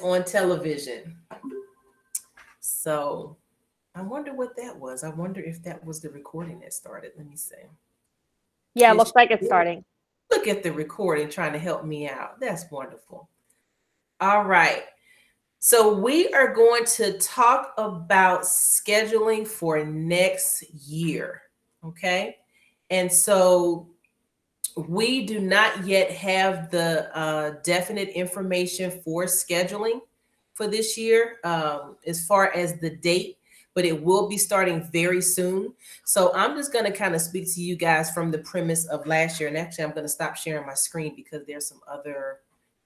on television. So I wonder what that was. I wonder if that was the recording that started. Let me see. Yeah, it looks like it's starting. Look at the recording trying to help me out. That's wonderful. All right. So we are going to talk about scheduling for next year. Okay. And so we do not yet have the definite information for scheduling for this year as far as the date, but it will be starting very soon. So I'm just going to kind of speak to you guys from the premise of last year. And actually, I'm going to stop sharing my screen because there's some other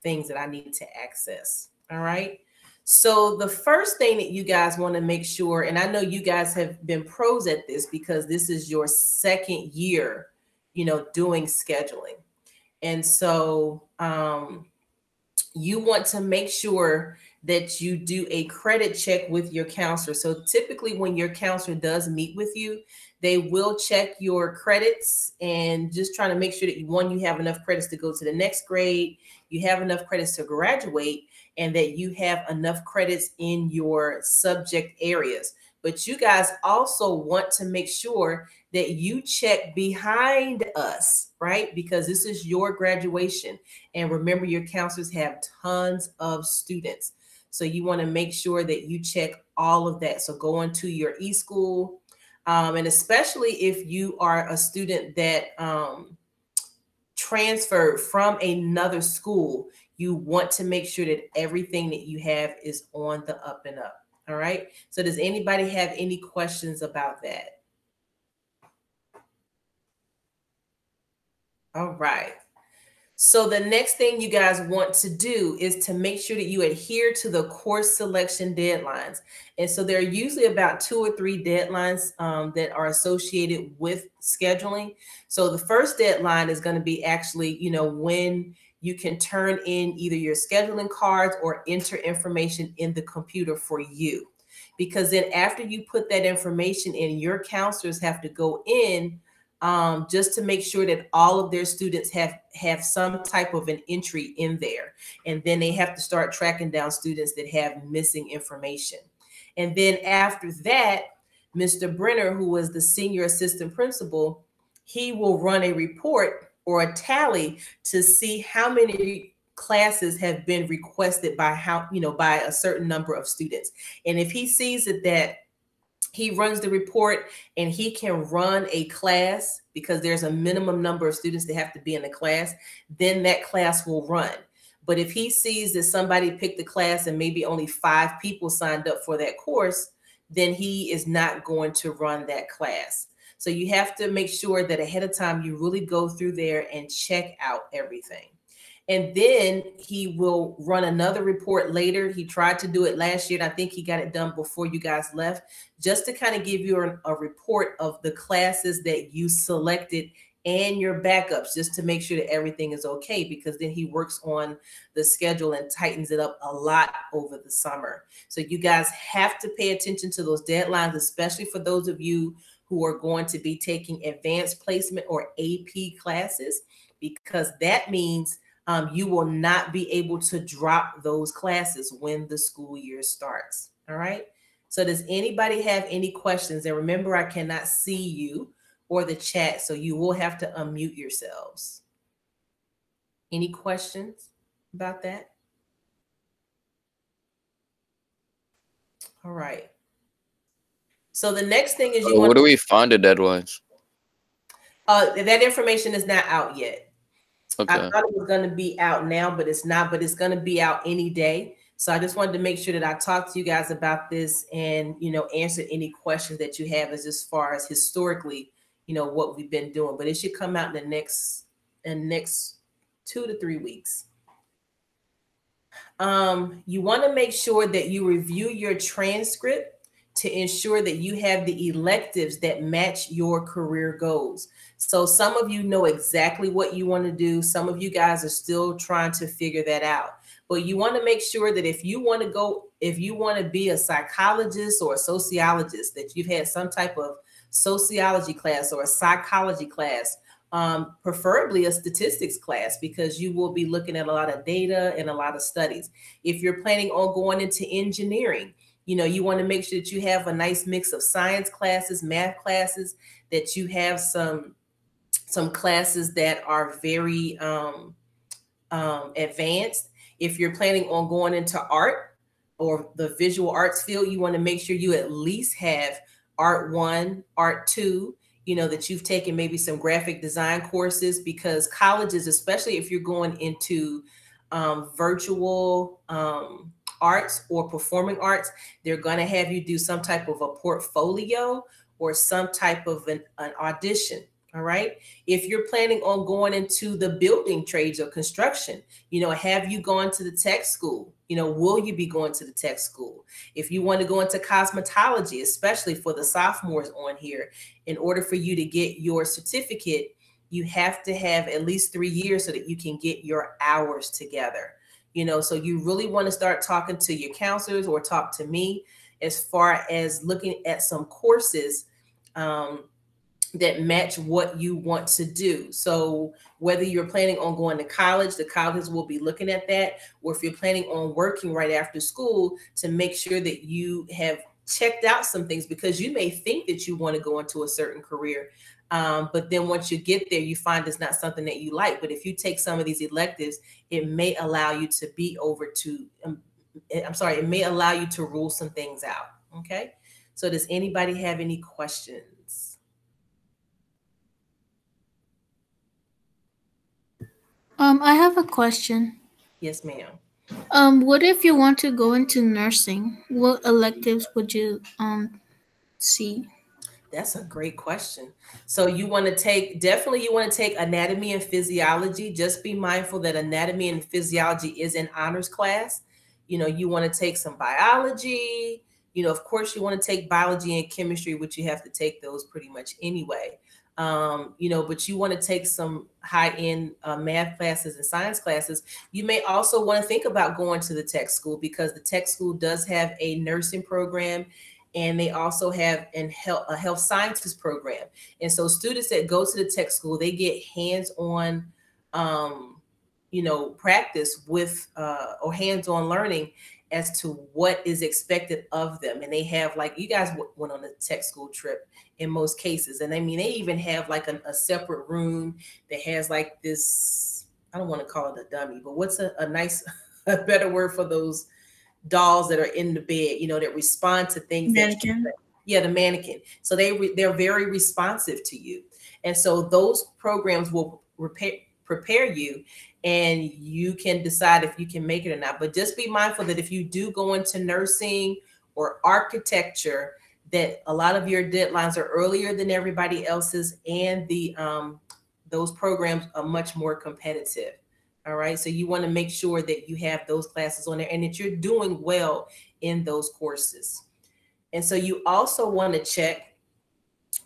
things that I need to access. All right. So the first thing that you guys want to make sure, and I know you guys have been pros at this because this is your second year, doing scheduling. And so you want to make sure that you do a credit check with your counselor. So typically when your counselor does meet with you, they will check your credits and just trying to make sure that you have enough credits to go to the next grade, you have enough credits to graduate, and that you have enough credits in your subject areas. But you guys also want to make sure that you check behind us, right? Because this is your graduation. And remember, your counselors have tons of students. So you want to make sure that you check all of that. So go into your eSchool, and especially if you are a student that transferred from another school, you want to make sure that everything that you have is on the up and up. All right. So does anybody have any questions about that? All right. So the next thing you guys want to do is to make sure that you adhere to the course selection deadlines. And so there are usually about 2 or 3 deadlines that are associated with scheduling. So the first deadline is going to be actually, when you can turn in either your scheduling cards or enter information in the computer for you. Because then after you put that information in, your counselors have to go in just to make sure that all of their students have some type of an entry in there. And then they have to start tracking down students that have missing information. And then after that, Mr. Brenner, who was the senior assistant principal, he will run a report or a tally to see how many classes have been requested by by a certain number of students. And if he sees that he runs the report and he can run a class because there's a minimum number of students that have to be in the class, then that class will run. But if he sees that somebody picked the class and maybe only 5 people signed up for that course, then he is not going to run that class. So you have to make sure that ahead of time, you really go through there and check out everything. And then he will run another report later. He tried to do it last year, and I think he got it done before you guys left, just to kind of give you a report of the classes that you selected and your backups, just to make sure that everything is okay, because then he works on the schedule and tightens it up a lot over the summer. So you guys have to pay attention to those deadlines, especially for those of you who are going to be taking advanced placement or AP classes, because that means you will not be able to drop those classes when the school year starts. All right. So does anybody have any questions? And remember, I cannot see you or the chat, so you will have to unmute yourselves. Any questions about that? All right. So the next thing is where do we find the deadlines? That information is not out yet. Okay. I thought it was going to be out now, but it's not, but it's going to be out any day. So I just wanted to make sure that I talked to you guys about this and, answer any questions that you have as far as historically, what we've been doing. But it should come out in the next 2 to 3 weeks. You want to make sure that you review your transcript to ensure that you have the electives that match your career goals. So some of you know exactly what you want to do. Some of you guys are still trying to figure that out. But you want to make sure that if you want to be a psychologist or a sociologist, that you've had some type of sociology class or a psychology class preferably a statistics class, because you will be looking at a lot of data and a lot of studies. If you're planning on going into engineering, you want to make sure that you have a nice mix of science classes, math classes, that you have some classes that are very advanced. If you're planning on going into art or the visual arts field, you want to make sure you at least have Art 1, Art 2, that you've taken maybe some graphic design courses, because colleges, especially if you're going into virtual arts or performing arts, they're going to have you do some type of a portfolio or some type of an audition. All right. If you're planning on going into the building trades or construction, have you gone to the tech school? Will you be going to the tech school? If you want to go into cosmetology, especially for the sophomores on here, in order for you to get your certificate, you have to have at least 3 years so that you can get your hours together. So you really want to start talking to your counselors or talk to me as far as looking at some courses that match what you want to do. So whether you're planning on going to college, the colleges will be looking at that, or if you're planning on working right after school, to make sure that you have checked out some things, because you may think that you want to go into a certain career. But then once you get there, you find it's not something that you like. But if you take some of these electives, it may allow you to it may allow you to rule some things out. Okay. So does anybody have any questions? I have a question. Yes, ma'am. What if you want to go into nursing? What electives would you see? That's a great question. So you want to take anatomy and physiology. Just be mindful that anatomy and physiology is an honors class. You want to take some biology. Of course, you want to take biology and chemistry, which you have to take those pretty much anyway. But you want to take some high-end math classes and science classes. You may also want to think about going to the tech school, because the tech school does have a nursing program, and they also have a health sciences program. And so students that go to the tech school, they get hands-on, practice with or hands-on learning as to what is expected of them. And they have, like, you guys went on a tech school trip in most cases. And I mean, they even have like a separate room that has like this, I don't want to call it a dummy, but what's a nice, a better word for those dolls that are in the bed, that respond to things. Mannequin. The mannequin. So they're very responsive to you. And so those programs will prepare you, and you can decide if you can make it or not. But just be mindful that if you do go into nursing or architecture, that a lot of your deadlines are earlier than everybody else's, and those programs are much more competitive. All right. So you want to make sure that you have those classes on there and that you're doing well in those courses. And so you also want to check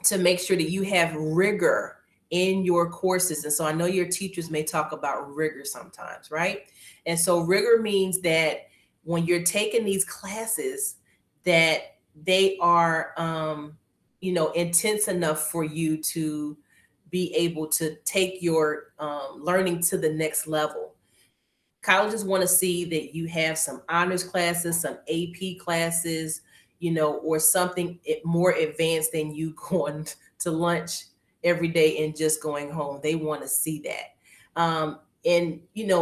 to make sure that you have rigor in your courses. And so I know your teachers may talk about rigor sometimes, right? And so rigor means that when you're taking these classes, that they are, intense enough for you to be able to take your learning to the next level. Colleges want to see that you have some honors classes, some AP classes, or something more advanced than you going to lunch every day and just going home. They want to see that. And,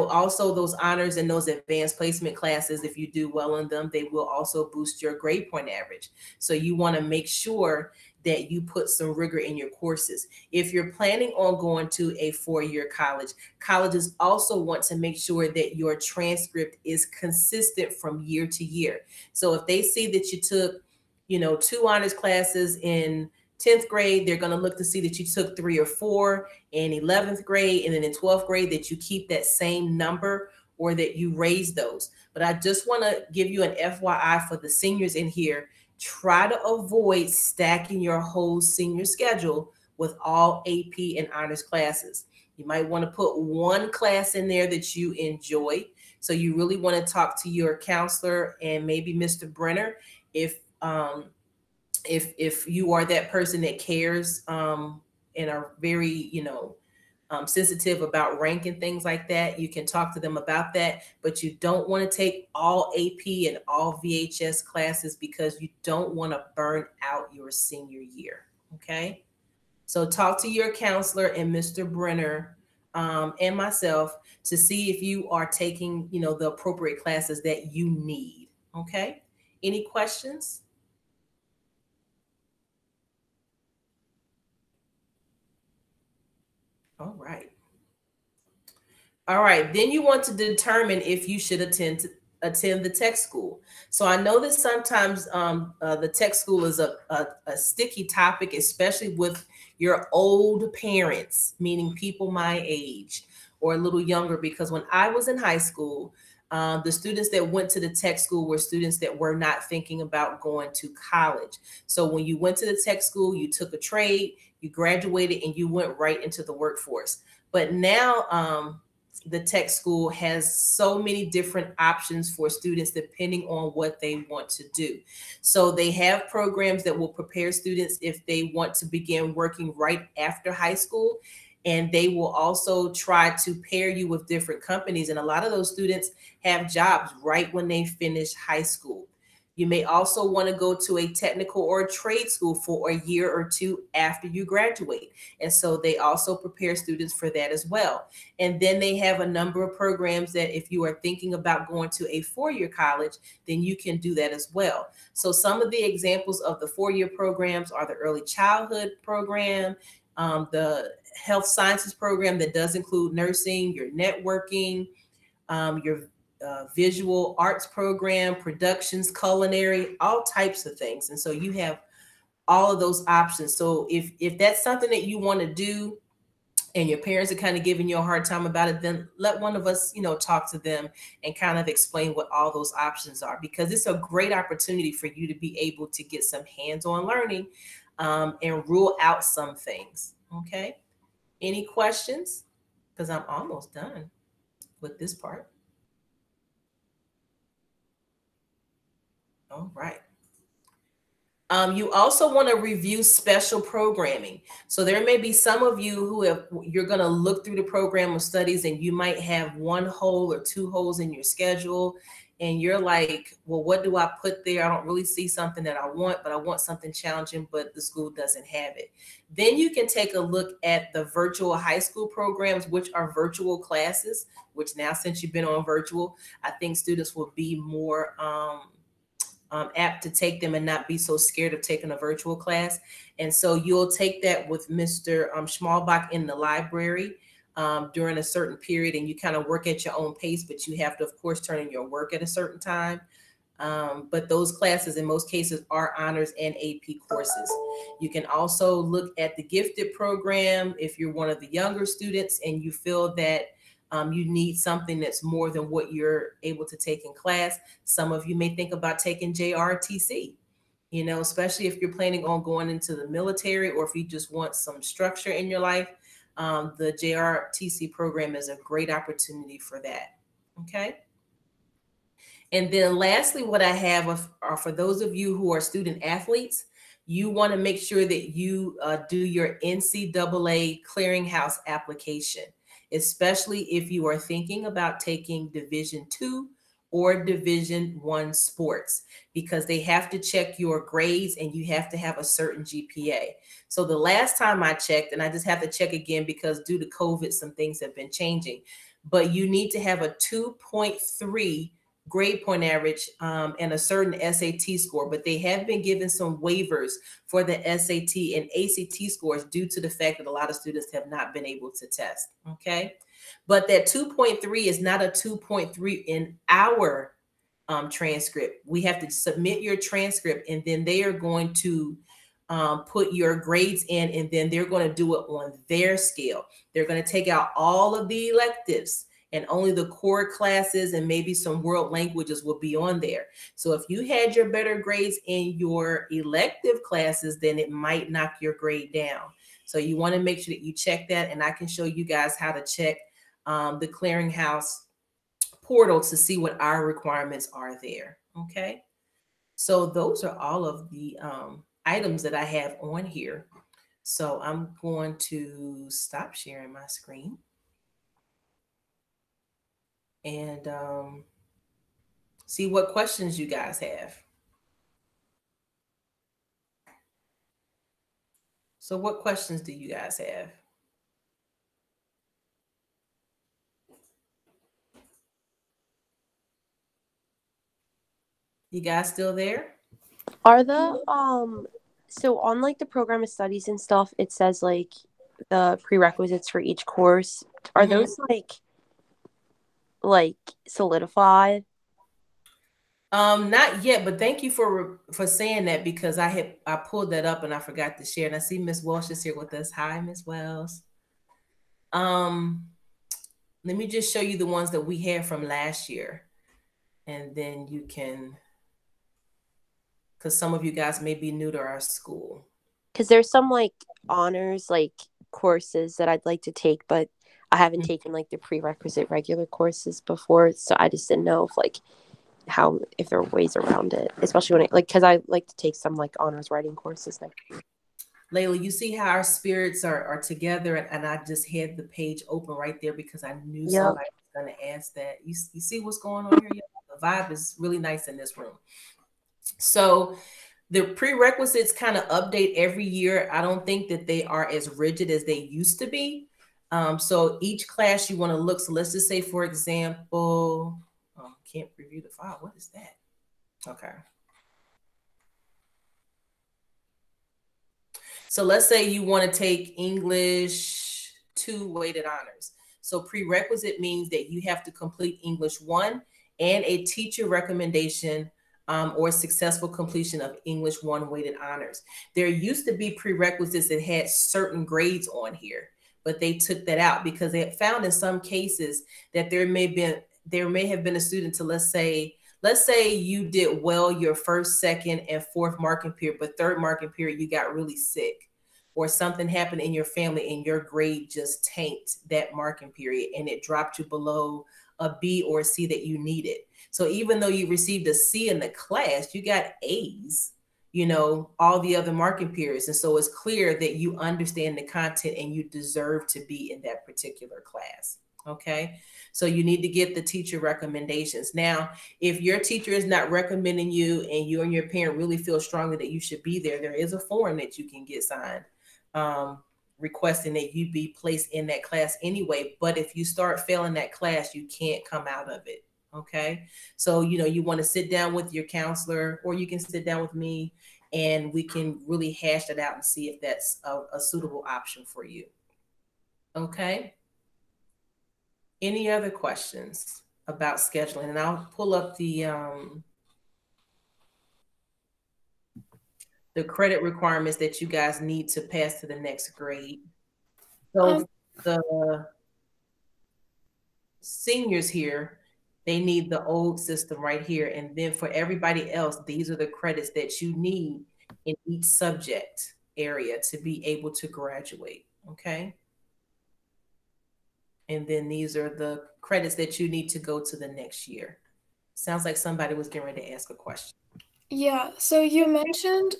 also those honors and those advanced placement classes, if you do well in them, they will also boost your grade point average. So you want to make sure that you put some rigor in your courses. If you're planning on going to a 4-year college, colleges also want to make sure that your transcript is consistent from year to year. So if they see that you took, 2 honors classes in 10th grade, they're going to look to see that you took 3 or 4 in 11th grade, and then in 12th grade that you keep that same number or that you raise those. But I just want to give you an FYI for the seniors in here. Try to avoid stacking your whole senior schedule with all AP and honors classes. You might want to put one class in there that you enjoy. So you really want to talk to your counselor and maybe Mr. Brenner if you are that person that cares and are very, sensitive about rank and things like that, you can talk to them about that. But you don't want to take all AP and all VHS classes because you don't want to burn out your senior year. Okay. So talk to your counselor and Mr. Brenner and myself to see if you are taking, the appropriate classes that you need. Okay. Any questions? All right. All right. Then you want to determine if you should attend the tech school. So I know that sometimes the tech school is a sticky topic, especially with your old parents, meaning people my age or a little younger, because when I was in high school, the students that went to the tech school were students that were not thinking about going to college. So when you went to the tech school, you took a trade, you graduated, and you went right into the workforce. But now the tech school has so many different options for students depending on what they want to do. So they have programs that will prepare students if they want to begin working right after high school. And they will also try to pair you with different companies. And a lot of those students have jobs right when they finish high school. You may also want to go to a technical or a trade school for a year or two after you graduate. And so they also prepare students for that as well. And then they have a number of programs that if you are thinking about going to a four-year college, then you can do that as well. So some of the examples of the four-year programs are the early childhood program, the health sciences program that does include nursing, your networking, your visual arts program, productions, culinary, all types of things. And so you have all of those options. So if that's something that you want to do and your parents are kind of giving you a hard time about it, then let one of us, talk to them and kind of explain what all those options are, because it's a great opportunity for you to be able to get some hands-on learning and rule out some things. Okay. Any questions? Because I'm almost done with this part. All right. You also want to review special programming. So there may be some of you you're going to look through the program of studies and you might have one hole or two holes in your schedule. And you're like, well, what do I put there? I don't really see something that I want, but I want something challenging, but the school doesn't have it. Then you can take a look at the virtual high school programs, which are virtual classes, which now, since you've been on virtual, I think students will be more apt to take them and not be so scared of taking a virtual class. And so you'll take that with Mr. Schmalbach in the library during a certain period, and you kind of work at your own pace, but you have to, of course, turn in your work at a certain time. But those classes in most cases are honors and AP courses. You can also look at the gifted program if you're one of the younger students and you feel that you need something that's more than what you're able to take in class. Some of you may think about taking JRTC, especially if you're planning on going into the military or if you just want some structure in your life. The JRTC program is a great opportunity for that. Okay. And then lastly, what I have are for those of you who are student athletes, you want to make sure that you do your NCAA clearinghouse application, especially if you are thinking about taking Division II or Division I sports, because they have to check your grades and you have to have a certain GPA. So the last time I checked, and I just have to check again because due to COVID, some things have been changing, but you need to have a 2.3 grade point average and a certain SAT score, but they have been given some waivers for the SAT and ACT scores due to the fact that a lot of students have not been able to test. Okay. But that 2.3 is not a 2.3 in our transcript. We have to submit your transcript and then they are going to put your grades in, and then they're going to do it on their scale. They're going to take out all of the electives and only the core classes and maybe some world languages will be on there. So if you had your better grades in your elective classes, then it might knock your grade down. So you want to make sure that you check that, and I can show you guys how to check the clearinghouse portal to see what our requirements are there. Okay. So those are all of the items that I have on here. So I'm going to stop sharing my screen. And see what questions you guys have. So what questions do you guys have? You guys still there? Are the so on like the program of studies and stuff, it says like the prerequisites for each course. Are those like solidified? Not yet, but thank you for saying that, because I pulled that up and I forgot to share. And I see Miss Walsh is here with us. Hi, Miss Wells. Let me just show you the ones that we had from last year, and then you can, because some of you guys may be new to our school. Because there's some like honors like courses that I'd like to take, but I haven't taken like the prerequisite regular courses before, so I just didn't know if there are ways around it, especially when because I like to take some like honors writing courses next year. Layla, you see how our spirits are together, and I just had the page open right there because I knew somebody was going to ask that. You see what's going on here? The vibe is really nice in this room. So the prerequisites kind of update every year. I don't think that they are as rigid as they used to be. So each class you want to look. So let's just say, for example, can't review the file. What is that? Okay. So let's say you want to take English 2 weighted honors. So prerequisite means that you have to complete English 1 and a teacher recommendation or successful completion of English 1 weighted honors. There used to be prerequisites that had certain grades on here, but they took that out because they had found in some cases that there may have been a student to, let's say you did well your first, second, and fourth marking period, but third marking period you got really sick, or something happened in your family and your grade just tanked that marking period and it dropped you below a B or a C that you needed. So even though you received a C in the class, you got A's, all the other marking periods. And so it's clear that you understand the content and you deserve to be in that particular class. Okay. So you need to get the teacher recommendations. Now, if your teacher is not recommending you and you and your parent really feel strongly that you should be there, there is a form that you can get signed requesting that you be placed in that class anyway. But if you start failing that class, you can't come out of it. Okay. So, you want to sit down with your counselor, or you can sit down with me and we can really hash it out and see if that's a suitable option for you. Okay. Any other questions about scheduling? And I'll pull up the credit requirements that you guys need to pass to the next grade. So the seniors here, they need the old system right here. And then for everybody else, these are the credits that you need in each subject area to be able to graduate. Okay. And then these are the credits that you need to go to the next year. Sounds like somebody was getting ready to ask a question. Yeah, so you mentioned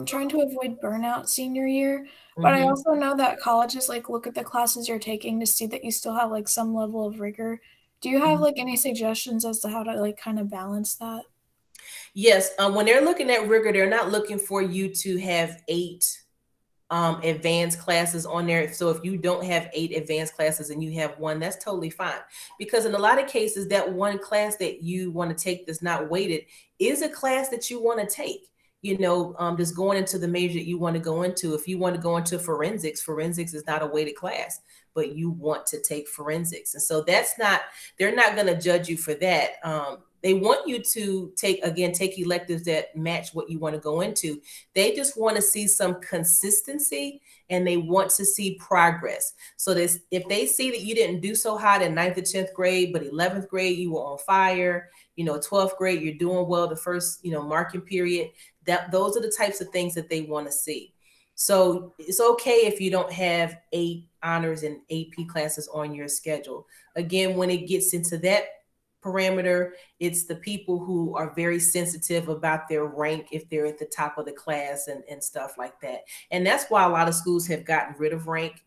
trying to avoid burnout senior year, but I also know that colleges look at the classes you're taking to see that you still have some level of rigor. Do you have any suggestions as to how to kind of balance that? Yes, when they're looking at rigor, they're not looking for you to have 8 advanced classes on there. So if you don't have 8 advanced classes and you have 1, that's totally fine. Because in a lot of cases, that one class that you want to take that's not weighted is a class that you want to take, just going into the major that you want to go into. If you want to go into forensics is not a weighted class, but you want to take forensics. And so they're not going to judge you for that. They want you to take electives that match what you want to go into. They just want to see some consistency and they want to see progress. So if they see that you didn't do so hot in 9th or 10th grade, but 11th grade, you were on fire, 12th grade, you're doing well the first, marking period, those are the types of things that they want to see. So it's okay if you don't have 8 honors and AP classes on your schedule. Again, when it gets into that parameter. It's the people who are very sensitive about their rank if they're at the top of the class and stuff like that. And that's why a lot of schools have gotten rid of rank,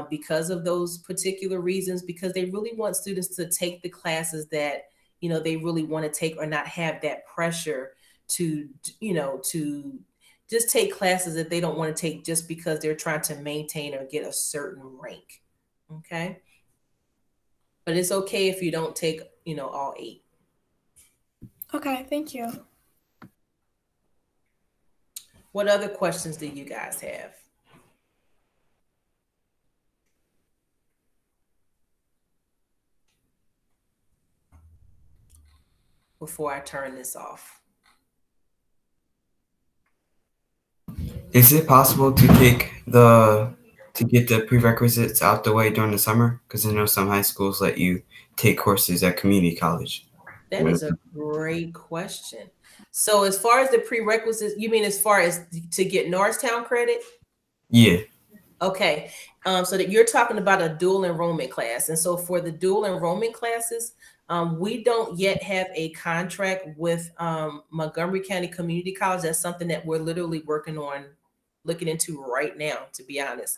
because of those particular reasons, because they really want students to take the classes that, you know, they really want to take, or not have that pressure to, you know, to just take classes that they don't want to take just because they're trying to maintain or get a certain rank. Okay. But it's okay if you don't take, you know, all 8. Okay, thank you. What other questions do you guys have? Before I turn this off. Is it possible to get the prerequisites out the way during the summer? Because I know some high schools let you take courses at community college. That is a great question. So as far as the prerequisites, you mean as far as to get Norristown credit? Yeah. Okay. So that you're talking about a dual enrollment class. And so for the dual enrollment classes, we don't yet have a contract with Montgomery County Community College. That's something that we're literally working on, looking into right now, to be honest.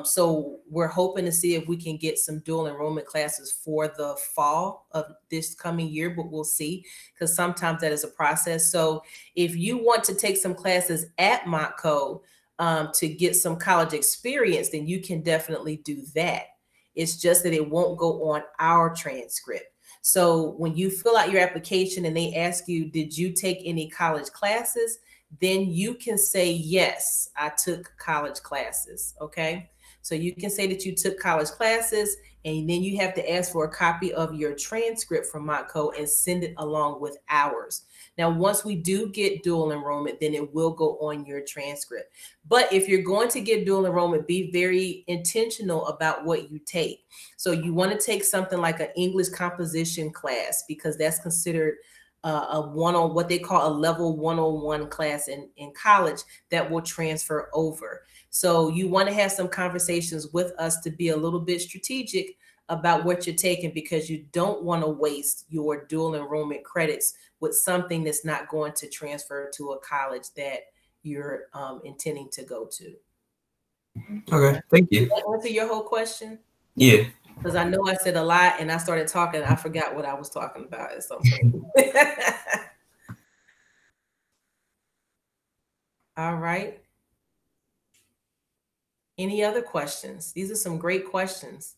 So we're hoping to see if we can get some dual enrollment classes for the fall of this coming year, but we'll see, because sometimes that is a process. So if you want to take some classes at Montco to get some college experience, then you can definitely do that. It's just that it won't go on our transcript. So when you fill out your application and they ask you, did you take any college classes? Then you can say, yes, I took college classes. Okay. So you can say that you took college classes, and then you have to ask for a copy of your transcript from Montco and send it along with ours. Now, once we do get dual enrollment, then it will go on your transcript. But if you're going to get dual enrollment, be very intentional about what you take. So you want to take something like an English composition class, because that's considered what they call a level 101 class in college that will transfer over. So you want to have some conversations with us to be a little bit strategic about what you're taking, because you don't want to waste your dual enrollment credits with something that's not going to transfer to a college that you're intending to go to. Okay, thank you. Did that answer your whole question? Yeah. Because I know I said a lot and I started talking, I forgot what I was talking about at some point. All right. Any other questions? These are some great questions.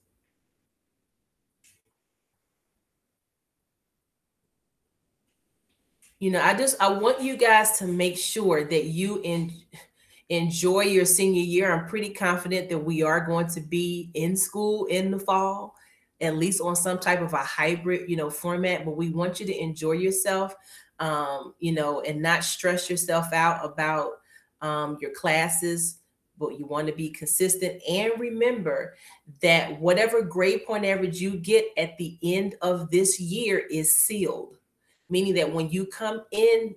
You know, I want you guys to make sure that you enjoy your senior year. I'm pretty confident that we are going to be in school in the fall, at least on some type of a hybrid, you know, format, but we want you to enjoy yourself, you know, and not stress yourself out about your classes, but you want to be consistent. And remember that whatever grade point average you get at the end of this year is sealed, meaning that when you come in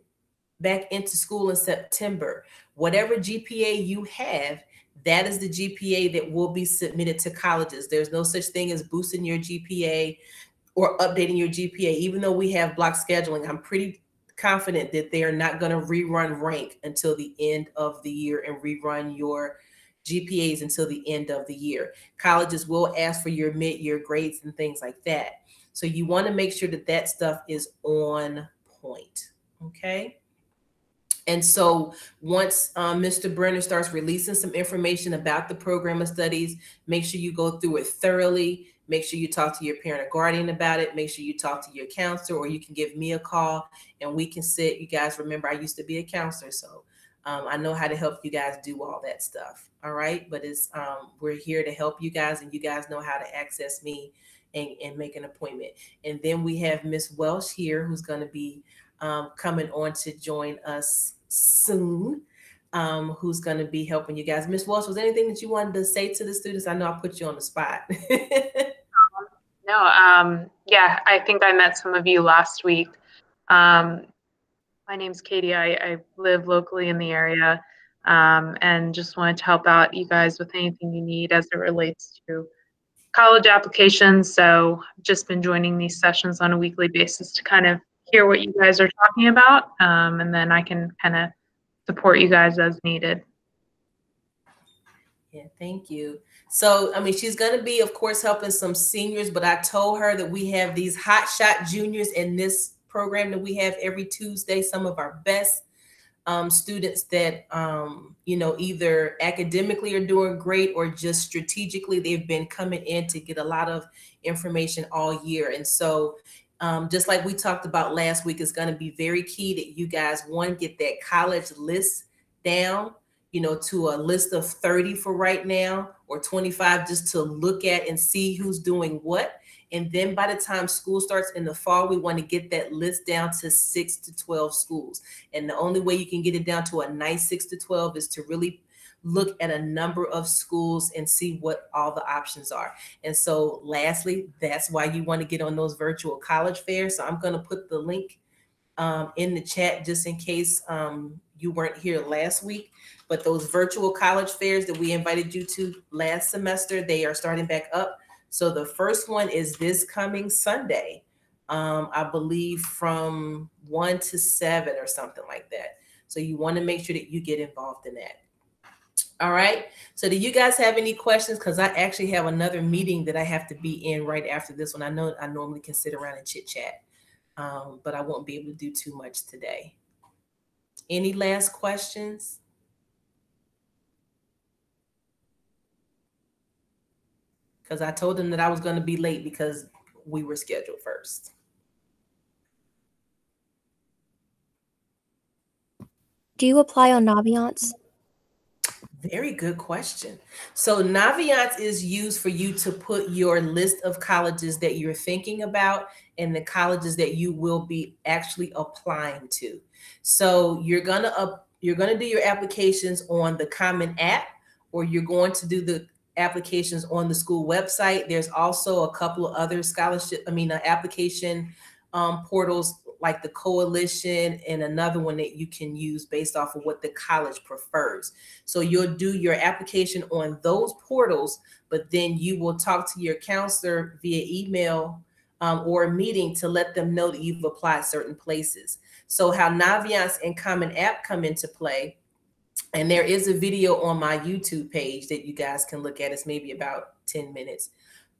back into school in September, whatever GPA you have, that is the GPA that will be submitted to colleges. There's no such thing as boosting your GPA or updating your GPA. Even though we have block scheduling, I'm pretty confident that they are not going to rerun rank until the end of the year and rerun your GPAs until the end of the year. Colleges will ask for your mid-year grades and things like that. So you want to make sure that that stuff is on point. Okay. And so once Mr. Brenner starts releasing some information about the program of studies, make sure you go through it thoroughly. Make sure you talk to your parent or guardian about it. Make sure you talk to your counselor, or you can give me a call and we can sit. You guys remember I used to be a counselor, so I know how to help you guys do all that stuff. All right. But it's we're here to help you guys, and you guys know how to access me and make an appointment. And then we have Miss Welsh here, who's going to be coming on to join us soon, who's going to be helping you guys. Miss Walsh, was there anything that you wanted to say to the students? I know I put you on the spot. No, yeah, I think I met some of you last week. My name's Katie. I live locally in the area, and just wanted to help out you guys with anything you need as it relates to college applications, so I've just been joining these sessions on a weekly basis to kind of hear what you guys are talking about, and then I can kind of support you guys as needed. Yeah, thank you. So, I mean, she's going to be, of course, helping some seniors, but I told her that we have these hotshot juniors in this program that we have every Tuesday, some of our best students that, you know, either academically are doing great or just strategically, they've been coming in to get a lot of information all year. And so just like we talked about last week, it's going to be very key that you guys, one, get that college list down, you know, to a list of 30 for right now, or 25, just to look at and see who's doing what. And then by the time school starts in the fall, we want to get that list down to 6 to 12 schools. And the only way you can get it down to a nice 6 to 12 is to really look at a number of schools and see what all the options are. And so lastly, that's why you want to get on those virtual college fairs. So I'm going to put the link in the chat just in case you weren't here last week. But those virtual college fairs that we invited you to last semester, they are starting back up. So the first one is this coming Sunday, I believe from 1 to 7 or something like that. So you want to make sure that you get involved in that. All right. So do you guys have any questions? Because I actually have another meeting that I have to be in right after this one. I know I normally can sit around and chit chat, but I won't be able to do too much today. Any last questions? Because I told them that I was going to be late because we were scheduled first. Do you apply on Naviance? Very good question. So Naviance is used for you to put your list of colleges that you're thinking about and the colleges that you will be actually applying to. So you're gonna do your applications on the Common App, or you're going to do the applications on the school website. There's also a couple of other application portals like the Coalition, and another one that you can use based off of what the college prefers. So you'll do your application on those portals, but then you will talk to your counselor via email or a meeting to let them know that you've applied certain places. So how Naviance and Common App come into play, and there is a video on my YouTube page that you guys can look at. It's maybe about 10 minutes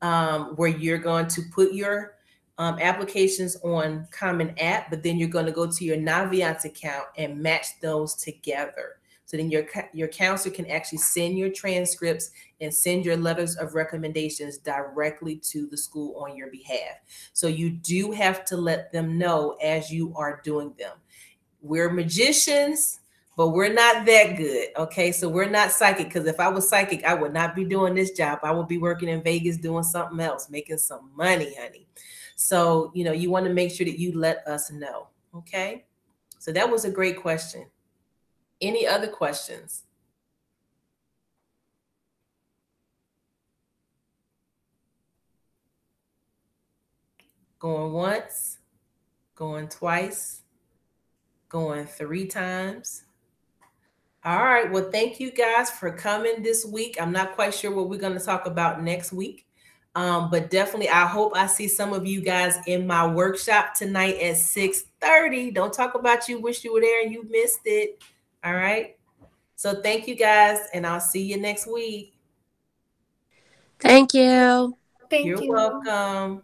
where you're going to put your applications on Common App, but then you're going to go to your Naviance account and match those together. So then your counselor can actually send your transcripts and send your letters of recommendations directly to the school on your behalf. So you do have to let them know as you are doing them. We're magicians, but we're not that good. Okay. So we're not psychic, because if I was psychic, I would not be doing this job. I would be working in Vegas doing something else, making some money, honey. So, you know, you want to make sure that you let us know. Okay. So that was a great question. Any other questions? Going once, going twice, going 3 times. All right. Well, thank you guys for coming this week. I'm not quite sure what we're going to talk about next week. But definitely, I hope I see some of you guys in my workshop tonight at 6:30. Don't talk about you wish you were there and you missed it. All right. So thank you guys, and I'll see you next week. Thank you. Thank You're you. welcome.